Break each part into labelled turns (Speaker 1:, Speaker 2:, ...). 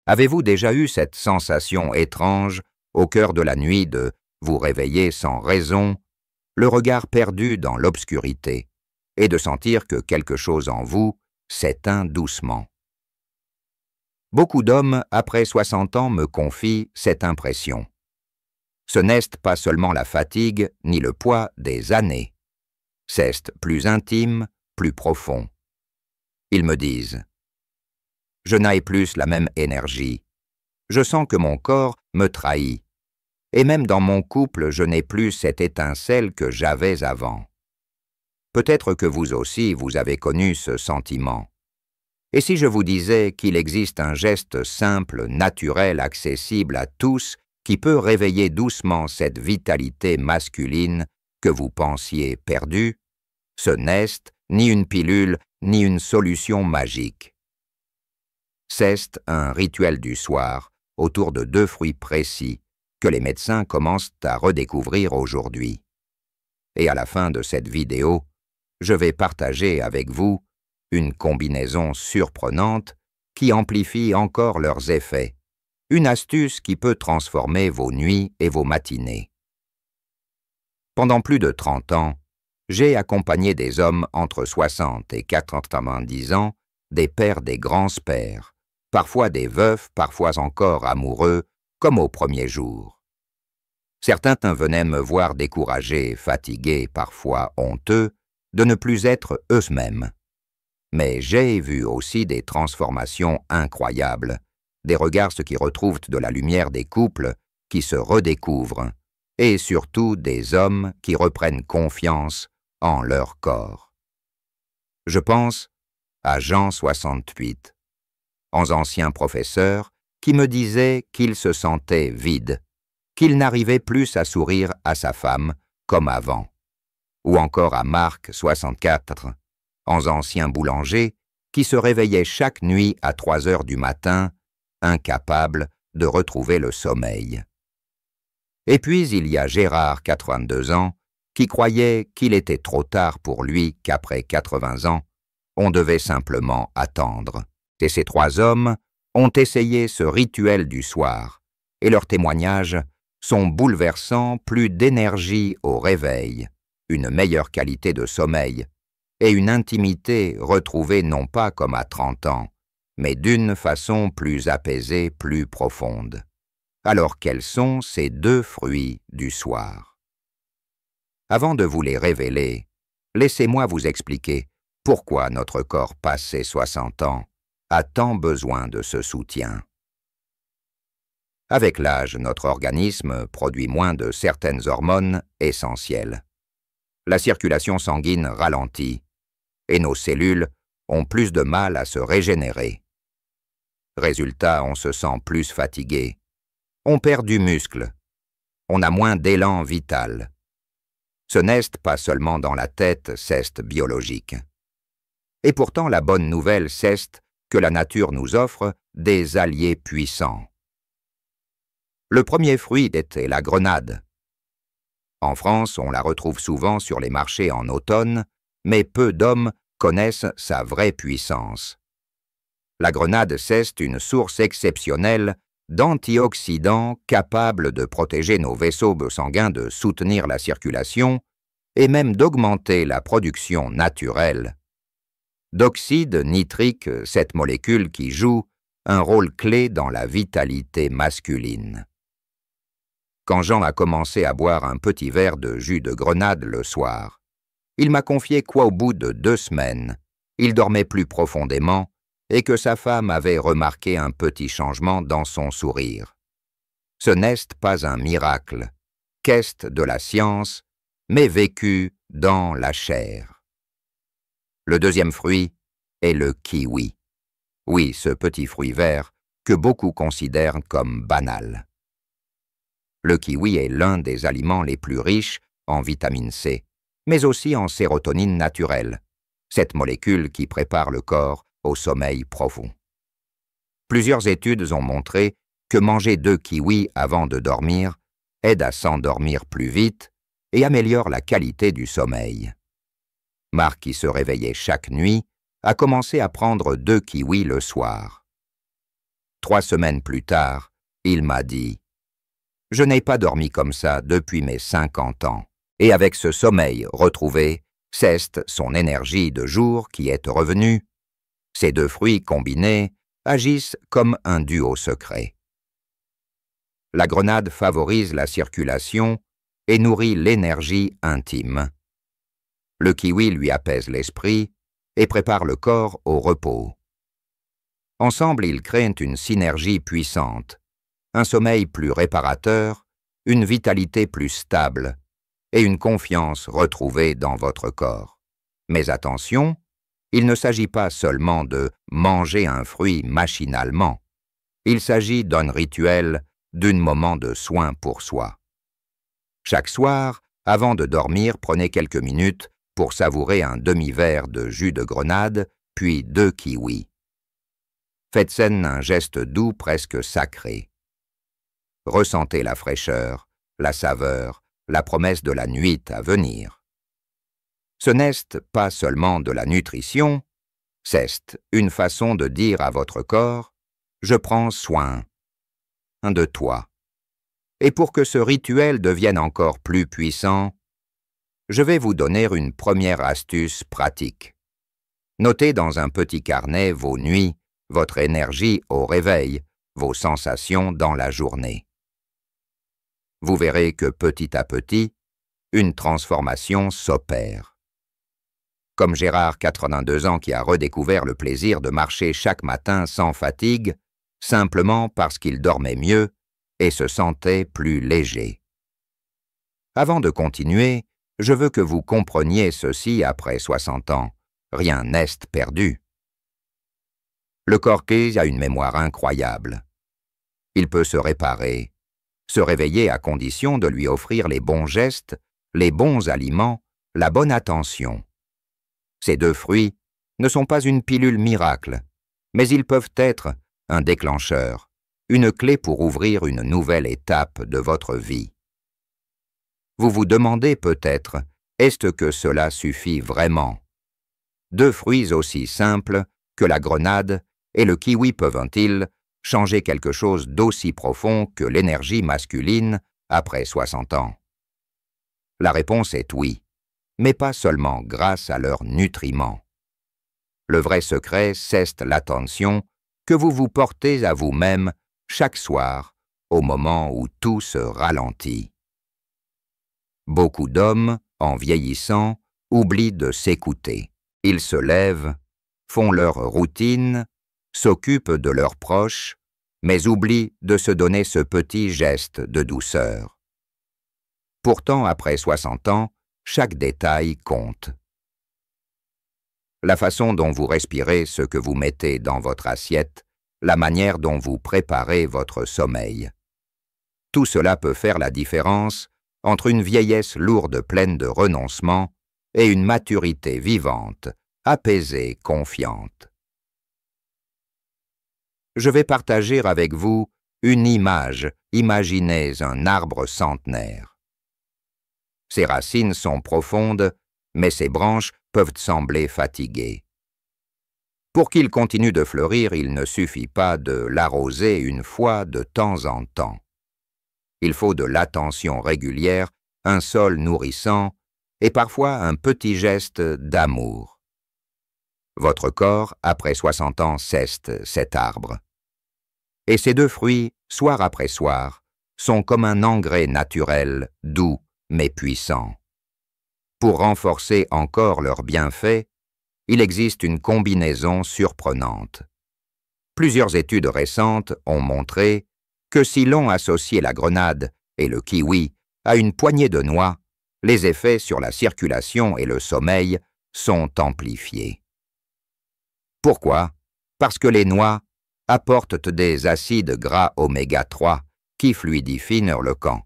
Speaker 1: Avez-vous déjà eu cette sensation étrange au cœur de la nuit de vous réveiller sans raison, le regard perdu dans l'obscurité, et de sentir que quelque chose en vous s'éteint doucement? Beaucoup d'hommes, après 60 ans, me confient cette impression. Ce n'est pas seulement la fatigue ni le poids des années. C'est plus intime, plus profond. Ils me disent « Je n'ai plus la même énergie. Je sens que mon corps me trahit. Et même dans mon couple, je n'ai plus cette étincelle que j'avais avant. » Peut-être que vous aussi, vous avez connu ce sentiment. Et si je vous disais qu'il existe un geste simple, naturel, accessible à tous, qui peut réveiller doucement cette vitalité masculine que vous pensiez perdue, ce n'est ni une pilule, ni une solution magique. C'est un rituel du soir, autour de 2 fruits précis, que les médecins commencent à redécouvrir aujourd'hui. Et à la fin de cette vidéo, je vais partager avec vous une combinaison surprenante qui amplifie encore leurs effets, une astuce qui peut transformer vos nuits et vos matinées. Pendant plus de 30 ans, j'ai accompagné des hommes entre 60 et 90 ans, des pères, des grands-pères, parfois des veufs, parfois encore amoureux, comme au premier jour. Certains venaient me voir découragés, fatigués, parfois honteux, de ne plus être eux-mêmes. Mais j'ai vu aussi des transformations incroyables, des regards qui retrouvent de la lumière, des couples qui se redécouvrent, et surtout des hommes qui reprennent confiance en leur corps. Je pense à Jean 68, un ancien professeur qui me disait qu'il se sentait vide, qu'il n'arrivait plus à sourire à sa femme comme avant. Ou encore à Marc 64, un ancien boulanger qui se réveillait chaque nuit à 3 heures du matin, incapable de retrouver le sommeil. Et puis il y a Gérard, 82 ans, qui croyait qu'il était trop tard pour lui, qu'après 80 ans, on devait simplement attendre. Et ces 3 hommes ont essayé ce rituel du soir, et leurs témoignages sont bouleversants, plus d'énergie au réveil, une meilleure qualité de sommeil, et une intimité retrouvée non pas comme à 30 ans, mais d'une façon plus apaisée, plus profonde. Alors quels sont ces 2 fruits du soir? Avant de vous les révéler, laissez-moi vous expliquer pourquoi notre corps passé 60 ans a tant besoin de ce soutien. Avec l'âge, notre organisme produit moins de certaines hormones essentielles. La circulation sanguine ralentit, et nos cellules ont plus de mal à se régénérer. Résultat, on se sent plus fatigué, on perd du muscle, on a moins d'élan vital. Ce n'est pas seulement dans la tête, c'est biologique. Et pourtant, la bonne nouvelle, c'est que la nature nous offre des alliés puissants. Le premier fruit était la grenade. En France, on la retrouve souvent sur les marchés en automne, mais peu d'hommes connaissent sa vraie puissance. La grenade, c'est une source exceptionnelle d'antioxydants capables de protéger nos vaisseaux sanguins, de soutenir la circulation et même d'augmenter la production naturelle d'oxyde nitrique, cette molécule qui joue un rôle clé dans la vitalité masculine. Quand Jean a commencé à boire un petit verre de jus de grenade le soir, il m'a confié qu'au bout de 2 semaines, il dormait plus profondément et que sa femme avait remarqué un petit changement dans son sourire. Ce n'est pas un miracle, qu'est de la science, mais vécu dans la chair. Le deuxième fruit est le kiwi. Oui, ce petit fruit vert que beaucoup considèrent comme banal. Le kiwi est l'un des aliments les plus riches en vitamine C, mais aussi en sérotonine naturelle, cette molécule qui prépare le corps au sommeil profond. Plusieurs études ont montré que manger 2 kiwis avant de dormir aide à s'endormir plus vite et améliore la qualité du sommeil. Marc, qui se réveillait chaque nuit, a commencé à prendre 2 kiwis le soir. 3 semaines plus tard, il m'a dit « Je n'ai pas dormi comme ça depuis mes 50 ans. » Et avec ce sommeil retrouvé, cesse son énergie de jour qui est revenue. Ces 2 fruits combinés agissent comme un duo secret. La grenade favorise la circulation et nourrit l'énergie intime. Le kiwi lui apaise l'esprit et prépare le corps au repos. Ensemble, ils créent une synergie puissante, un sommeil plus réparateur, une vitalité plus stable et une confiance retrouvée dans votre corps. Mais attention, il ne s'agit pas seulement de manger un fruit machinalement. Il s'agit d'un rituel, d'un moment de soin pour soi. Chaque soir, avant de dormir, prenez quelques minutes pour savourer un demi-verre de jus de grenade, puis 2 kiwis. Faites scène un geste doux presque sacré. Ressentez la fraîcheur, la saveur, la promesse de la nuit à venir. Ce n'est pas seulement de la nutrition, c'est une façon de dire à votre corps « Je prends soin de toi ». Et pour que ce rituel devienne encore plus puissant, je vais vous donner une première astuce pratique. Notez dans un petit carnet vos nuits, votre énergie au réveil, vos sensations dans la journée. Vous verrez que petit à petit, une transformation s'opère. Comme Gérard, 82 ans, qui a redécouvert le plaisir de marcher chaque matin sans fatigue, simplement parce qu'il dormait mieux et se sentait plus léger. Avant de continuer, je veux que vous compreniez ceci après 60 ans. Rien n'est perdu. Le corps a une mémoire incroyable. Il peut se réparer, se réveiller à condition de lui offrir les bons gestes, les bons aliments, la bonne attention. Ces 2 fruits ne sont pas une pilule miracle, mais ils peuvent être un déclencheur, une clé pour ouvrir une nouvelle étape de votre vie. Vous vous demandez peut-être, est-ce que cela suffit vraiment? 2 fruits aussi simples que la grenade et le kiwi peuvent-ils changer quelque chose d'aussi profond que l'énergie masculine après 60 ans? La réponse est oui, mais pas seulement grâce à leurs nutriments. Le vrai secret, c'est l'attention que vous vous portez à vous-même chaque soir, au moment où tout se ralentit. Beaucoup d'hommes, en vieillissant, oublient de s'écouter. Ils se lèvent, font leur routine, s'occupent de leurs proches, mais oublient de se donner ce petit geste de douceur. Pourtant, après 60 ans, chaque détail compte. La façon dont vous respirez ce que vous mettez dans votre assiette, la manière dont vous préparez votre sommeil. Tout cela peut faire la différence entre une vieillesse lourde pleine de renoncement et une maturité vivante, apaisée, confiante. Je vais partager avec vous une image. Imaginez un arbre centenaire. Ses racines sont profondes, mais ses branches peuvent sembler fatiguées. Pour qu'il continue de fleurir, il ne suffit pas de l'arroser une fois de temps en temps. Il faut de l'attention régulière, un sol nourrissant et parfois un petit geste d'amour. Votre corps, après 60 ans, cesse cet arbre. Et ces 2 fruits, soir après soir, sont comme un engrais naturel, doux mais puissant. Pour renforcer encore leurs bienfaits, il existe une combinaison surprenante. Plusieurs études récentes ont montré que si l'on associait la grenade et le kiwi à une poignée de noix, les effets sur la circulation et le sommeil sont amplifiés. Pourquoi? Parce que les noix apportent des acides gras oméga 3 qui fluidifient le sang,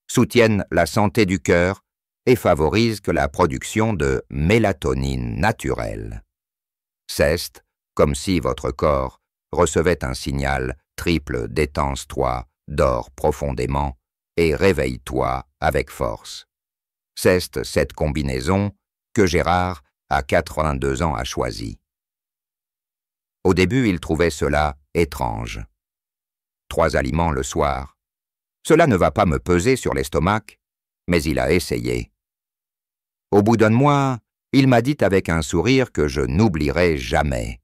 Speaker 1: soutiennent la santé du cœur et favorisent la production de mélatonine naturelle. C'est comme si votre corps recevait un signal triple: détense-toi, dors profondément et réveille-toi avec force. C'est cette combinaison que Gérard, à 82 ans, a choisie. Au début, il trouvait cela étrange. 3 aliments le soir. Cela ne va pas me peser sur l'estomac, mais il a essayé. Au bout d'un mois, il m'a dit avec un sourire que je n'oublierai jamais.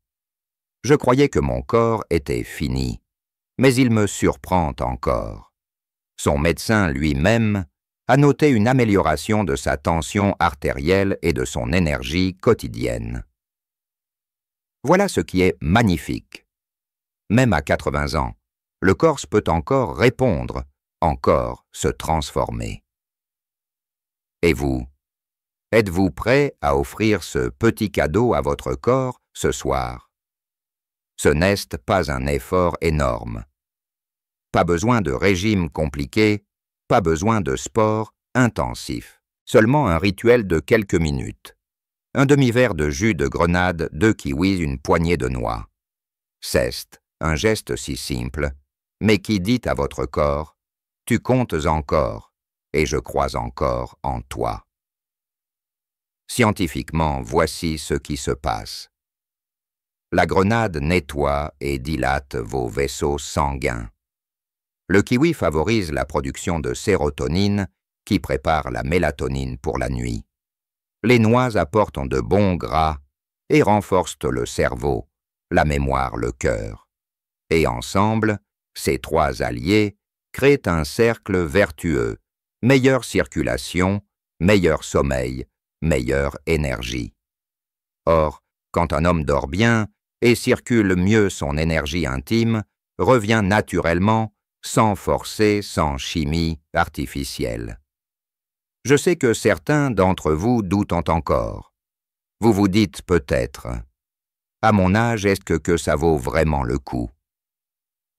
Speaker 1: Je croyais que mon corps était fini, mais il me surprend encore. Son médecin lui-même a noté une amélioration de sa tension artérielle et de son énergie quotidienne. Voilà ce qui est magnifique. Même à 80 ans, le corps peut encore répondre, encore se transformer. Et vous, êtes-vous prêt à offrir ce petit cadeau à votre corps ce soir? Ce n'est pas un effort énorme. Pas besoin de régime compliqué, pas besoin de sport intensif, seulement un rituel de quelques minutes. Un demi-verre de jus de grenade, 2 kiwis, une poignée de noix. C'est un geste si simple, mais qui dit à votre corps « Tu comptes encore, et je crois encore en toi ». Scientifiquement, voici ce qui se passe. La grenade nettoie et dilate vos vaisseaux sanguins. Le kiwi favorise la production de sérotonine qui prépare la mélatonine pour la nuit. Les noix apportent de bons gras et renforcent le cerveau, la mémoire, le cœur. Et ensemble, ces 3 alliés créent un cercle vertueux, meilleure circulation, meilleur sommeil, meilleure énergie. Or, quand un homme dort bien et circule mieux son énergie intime, revient naturellement, sans forcer, sans chimie artificielle. Je sais que certains d'entre vous doutent encore. Vous vous dites peut-être, à mon âge, est-ce que ça vaut vraiment le coup?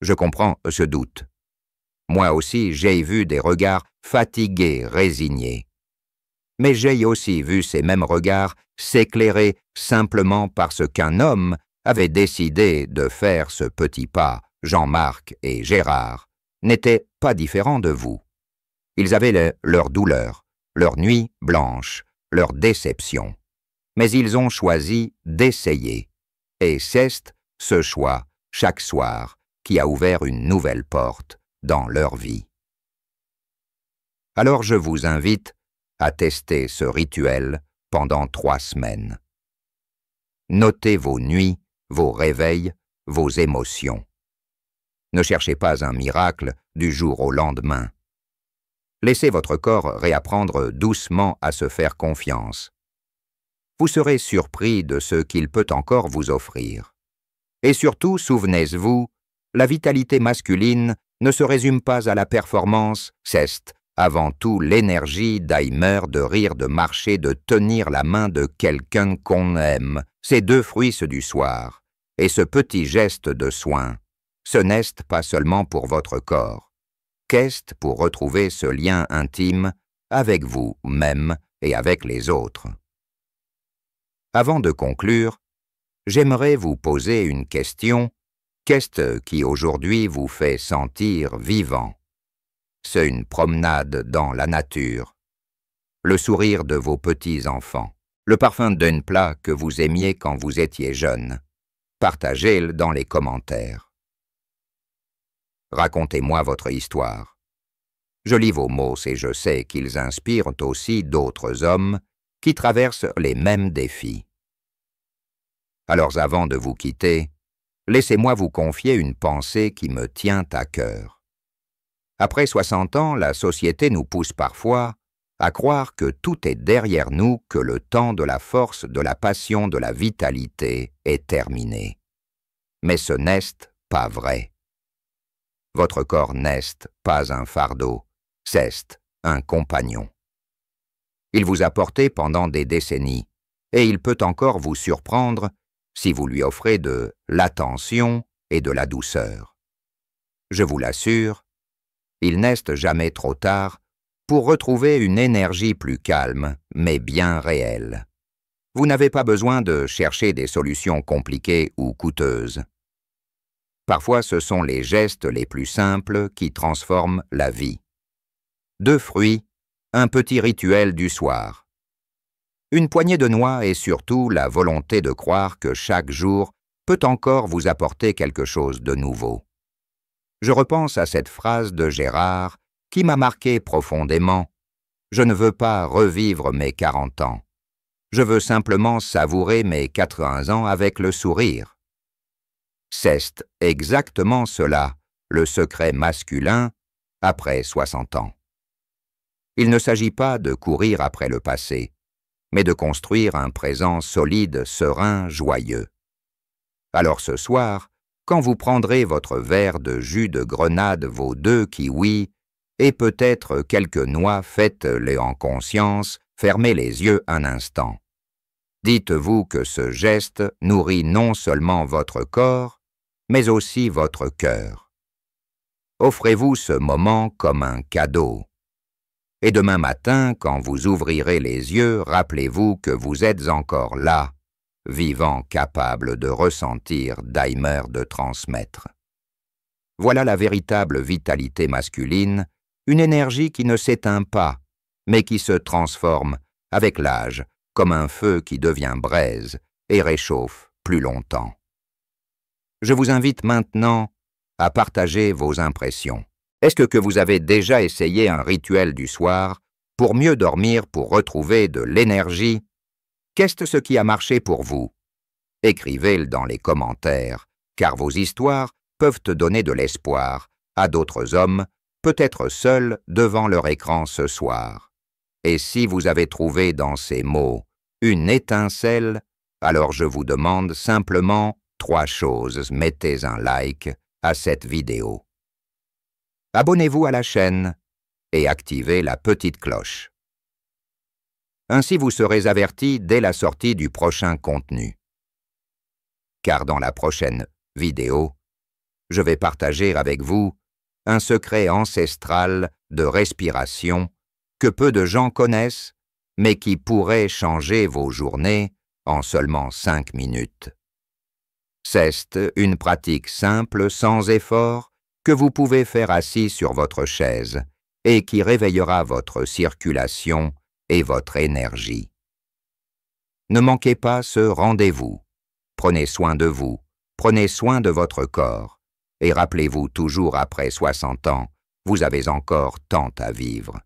Speaker 1: Je comprends ce doute. Moi aussi, j'ai vu des regards fatigués, résignés. Mais j'ai aussi vu ces mêmes regards s'éclairer simplement parce qu'un homme avait décidé de faire ce petit pas. Jean-Marc et Gérard n'étaient pas différents de vous. Ils avaient leur douleur, leur nuit blanche, leur déception. Mais ils ont choisi d'essayer. Et c'est ce choix, chaque soir, qui a ouvert une nouvelle porte dans leur vie. Alors je vous invite à tester ce rituel pendant 3 semaines. Notez vos nuits, vos réveils, vos émotions. Ne cherchez pas un miracle du jour au lendemain. Laissez votre corps réapprendre doucement à se faire confiance. Vous serez surpris de ce qu'il peut encore vous offrir. Et surtout, souvenez-vous, la vitalité masculine ne se résume pas à la performance, c'est avant tout l'énergie d'aimer, de rire, de marcher, de tenir la main de quelqu'un qu'on aime, ces 2 fruits du soir, et ce petit geste de soin. Ce n'est pas seulement pour votre corps, qu'est-ce pour retrouver ce lien intime avec vous-même et avec les autres. Avant de conclure, j'aimerais vous poser une question. Qu'est-ce qui aujourd'hui vous fait sentir vivant? C'est une promenade dans la nature, le sourire de vos petits-enfants, le parfum d'un plat que vous aimiez quand vous étiez jeune. Partagez-le dans les commentaires. Racontez-moi votre histoire. Je lis vos mots et je sais qu'ils inspirent aussi d'autres hommes qui traversent les mêmes défis. Alors avant de vous quitter, laissez-moi vous confier une pensée qui me tient à cœur. Après 60 ans, la société nous pousse parfois à croire que tout est derrière nous, que le temps de la force, de la passion, de la vitalité est terminé. Mais ce n'est pas vrai. Votre corps n'est pas un fardeau, c'est un compagnon. Il vous a porté pendant des décennies, et il peut encore vous surprendre si vous lui offrez de l'attention et de la douceur. Je vous l'assure, il n'est jamais trop tard pour retrouver une énergie plus calme, mais bien réelle. Vous n'avez pas besoin de chercher des solutions compliquées ou coûteuses. Parfois, ce sont les gestes les plus simples qui transforment la vie. 2 fruits, un petit rituel du soir. Une poignée de noix et surtout la volonté de croire que chaque jour peut encore vous apporter quelque chose de nouveau. Je repense à cette phrase de Gérard qui m'a marqué profondément. Je ne veux pas revivre mes 40 ans. Je veux simplement savourer mes 80 ans avec le sourire. C'est exactement cela, le secret masculin après 60 ans. Il ne s'agit pas de courir après le passé, mais de construire un présent solide, serein, joyeux. Alors ce soir, quand vous prendrez votre verre de jus de grenade, vos 2 kiwis, et peut-être quelques noix, faites-les en conscience, fermez les yeux un instant. Dites-vous que ce geste nourrit non seulement votre corps, mais aussi votre cœur. Offrez-vous ce moment comme un cadeau. Et demain matin, quand vous ouvrirez les yeux, rappelez-vous que vous êtes encore là, vivant, capable de ressentir, d'aimer, de transmettre. Voilà la véritable vitalité masculine, une énergie qui ne s'éteint pas, mais qui se transforme avec l'âge, comme un feu qui devient braise et réchauffe plus longtemps. Je vous invite maintenant à partager vos impressions. Est-ce que vous avez déjà essayé un rituel du soir pour mieux dormir, pour retrouver de l'énergie? Qu'est-ce ce qui a marché pour vous? Écrivez-le dans les commentaires, car vos histoires peuvent donner de l'espoir à d'autres hommes, peut-être seuls devant leur écran ce soir. Et si vous avez trouvé dans ces mots une étincelle, alors je vous demande simplement 3 choses. Mettez un like à cette vidéo. Abonnez-vous à la chaîne et activez la petite cloche. Ainsi vous serez averti dès la sortie du prochain contenu. Car dans la prochaine vidéo, je vais partager avec vous un secret ancestral de respiration que peu de gens connaissent, mais qui pourrait changer vos journées en seulement 5 minutes. C'est une pratique simple, sans effort, que vous pouvez faire assis sur votre chaise et qui réveillera votre circulation et votre énergie. Ne manquez pas ce rendez-vous. Prenez soin de vous, prenez soin de votre corps et rappelez-vous toujours après 60 ans, vous avez encore tant à vivre.